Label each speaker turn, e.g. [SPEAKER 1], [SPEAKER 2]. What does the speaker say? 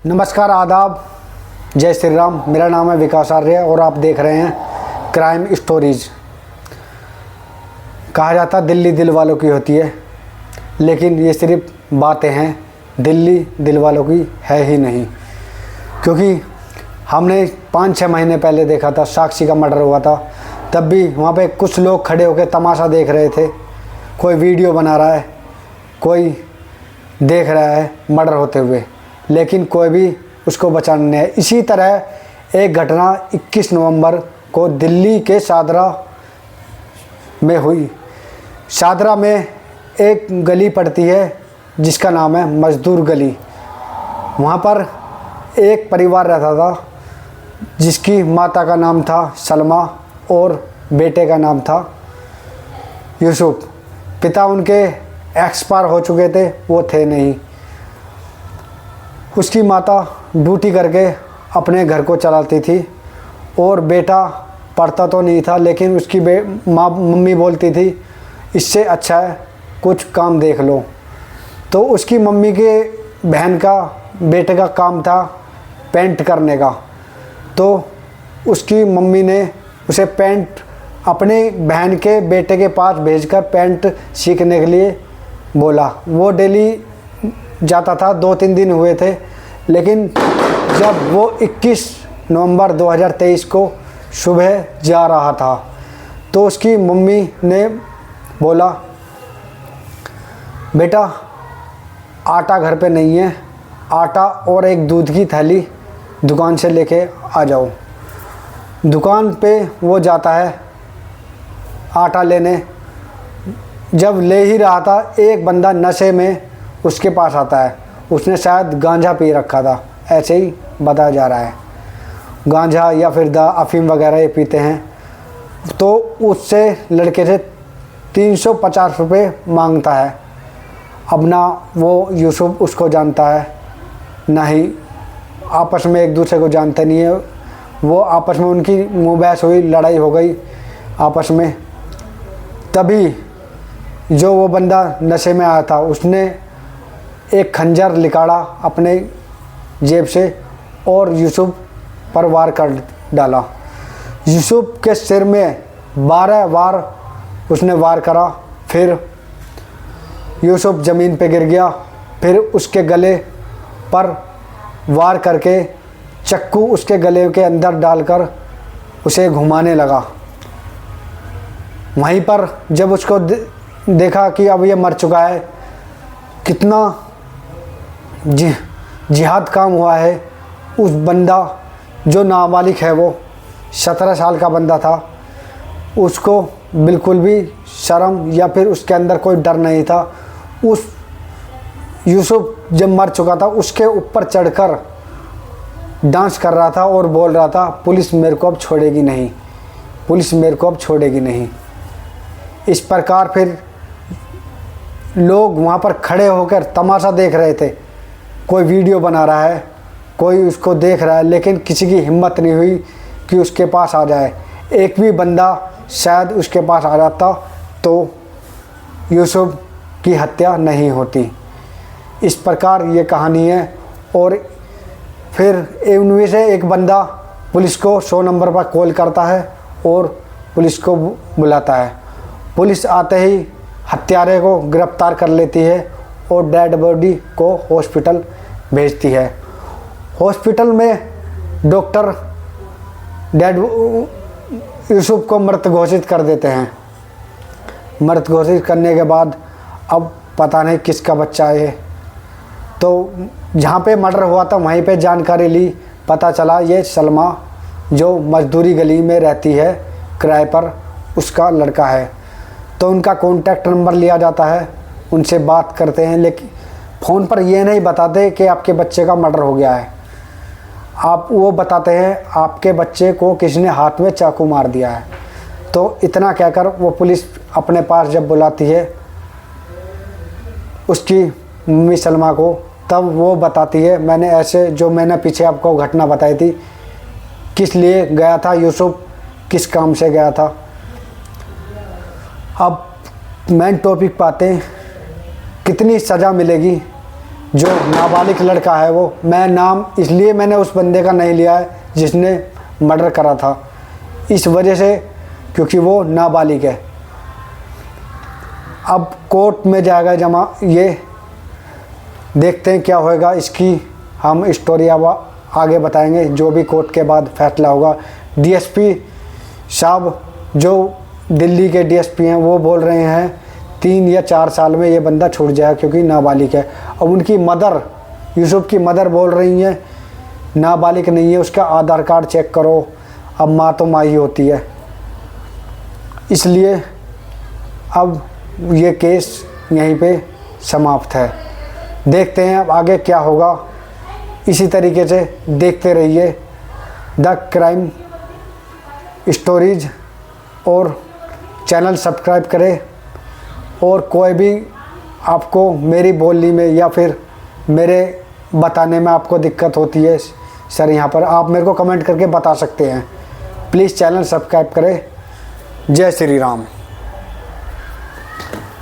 [SPEAKER 1] नमस्कार, आदाब, जय श्री राम। मेरा नाम है विकास आर्य और आप देख रहे हैं क्राइम स्टोरीज। कहा जाता दिल्ली दिल वालों की होती है, लेकिन ये सिर्फ बातें हैं, दिल्ली दिल वालों की है ही नहीं। क्योंकि हमने 5-6 महीने पहले देखा था, साक्षी का मर्डर हुआ था। तब भी वहाँ पे कुछ लोग खड़े होकर तमाशा देख रहे थे। कोई वीडियो बना रहा है, कोई देख रहा है मर्डर होते हुए, लेकिन कोई भी उसको बचाने नहीं है। इसी तरह एक घटना 21 नवंबर को दिल्ली के शादरा में हुई। शादरा में एक गली पड़ती है जिसका नाम है मजदूर गली। वहाँ पर एक परिवार रहता था जिसकी माता का नाम था सलमा और बेटे का नाम था यूसुफ। पिता उनके एक्सपायर हो चुके थे, वो थे नहीं। उसकी माता ड्यूटी करके अपने घर को चलाती थी और बेटा पढ़ता तो नहीं था, लेकिन उसकी मम्मी बोलती थी इससे अच्छा है कुछ काम देख लो। तो उसकी मम्मी के बहन का बेटे का काम था पेंट करने का। तो उसकी मम्मी ने उसे पेंट अपने बहन के बेटे के पास भेजकर पेंट सीखने के लिए बोला। वो डेली जाता था, 2-3 दिन हुए थे। लेकिन जब वो 21 नवंबर 2023 को सुबह जा रहा था तो उसकी मम्मी ने बोला, बेटा आटा घर पे नहीं है, आटा और एक दूध की थैली दुकान से लेके आ जाओ। दुकान पे वो जाता है आटा लेने। जब ले ही रहा था, एक बंदा नशे में उसके पास आता है। उसने शायद गांजा पी रखा था, ऐसे ही बताया जा रहा है। गांजा या फिर अफीम वगैरह ये पीते हैं। तो उससे लड़के से 350 रुपये मांगता है। अब ना वो यूसुफ उसको जानता है, ना ही आपस में एक दूसरे को जानते नहीं है। वो आपस में उनकी मुँह बहस हुई, लड़ाई हो गई आपस में। तभी जो वो बंदा नशे में आया था उसने एक खंजर निकाला अपने जेब से और यूसुफ पर वार कर डाला। यूसुफ के सिर में 12 बार उसने वार करा। फिर यूसुफ ज़मीन पे गिर गया। फिर उसके गले पर वार करके चक्कू उसके गले के अंदर डालकर उसे घुमाने लगा। वहीं पर जब उसको देखा कि अब ये मर चुका है, कितना जिहाद काम हुआ है, उस बंदा जो नाबालिग है, वो 17 साल का बंदा था, उसको बिल्कुल भी शर्म या फिर उसके अंदर कोई डर नहीं था। उस यूसुफ जब मर चुका था उसके ऊपर चढ़कर डांस कर रहा था और बोल रहा था पुलिस मेरे को अब छोड़ेगी नहीं, पुलिस मेरे को अब छोड़ेगी नहीं। इस प्रकार फिर लोग वहाँ पर खड़े होकर तमाशा देख रहे थे। कोई वीडियो बना रहा है, कोई उसको देख रहा है, लेकिन किसी की हिम्मत नहीं हुई कि उसके पास आ जाए। एक भी बंदा शायद उसके पास आ जाता तो यूसुफ की हत्या नहीं होती। इस प्रकार ये कहानी है। और फिर उनमें से एक बंदा पुलिस को 100 नंबर पर कॉल करता है और पुलिस को बुलाता है। पुलिस आते ही हत्यारे को गिरफ्तार कर लेती है और डेड बॉडी को हॉस्पिटल भेजती है। हॉस्पिटल में डॉक्टर यूसुफ को मृत घोषित कर देते हैं। मृत घोषित करने के बाद अब पता नहीं किसका बच्चा है। तो जहाँ पे मर्डर हुआ था वहीं पे जानकारी ली, पता चला ये सलमा जो मजदूरी गली में रहती है किराए पर, उसका लड़का है। तो उनका कॉन्टैक्ट नंबर लिया जाता है, उनसे बात करते हैं, लेकिन फ़ोन पर ये नहीं बताते कि आपके बच्चे का मर्डर हो गया है। आप वो बताते हैं आपके बच्चे को किसी ने हाथ में चाकू मार दिया है। तो इतना कहकर वो पुलिस अपने पास जब बुलाती है उसकी मम्मी सलमा को, तब वो बताती है मैंने ऐसे जो मैंने पीछे आपको घटना बताई थी, किस लिए गया था यूसुफ, किस काम से गया था। अब मेन टॉपिक पाते हैं, कितनी सज़ा मिलेगी जो नाबालिग लड़का है वो, मैं नाम इसलिए मैंने उस बंदे का नहीं लिया है जिसने मर्डर करा था, इस वजह से क्योंकि वो नाबालिग है। अब कोर्ट में जाएगा जमा, ये देखते हैं क्या होएगा। इसकी हम स्टोरी अब आगे बताएंगे, जो भी कोर्ट के बाद फैसला होगा। डीएसपी साहब जो दिल्ली के डीएसपी हैं वो बोल रहे हैं 3 या 4 साल में ये बंदा छूट जाए क्योंकि नाबालिग है। और उनकी मदर, यूसुफ की मदर बोल रही हैं नाबालिग नहीं है, उसका आधार कार्ड चेक करो। अब माँ तो माँ ही होती है, इसलिए अब ये केस यहीं पे समाप्त है। देखते हैं अब आगे क्या होगा। इसी तरीके से देखते रहिए द क्राइम स्टोरीज और चैनल सब्सक्राइब करें। और कोई भी आपको मेरी बोलने में या फिर मेरे बताने में आपको दिक्कत होती है सर, यहाँ पर आप मेरे को कमेंट करके बता सकते हैं। प्लीज़ चैनल सब्सक्राइब करें। जय श्री राम।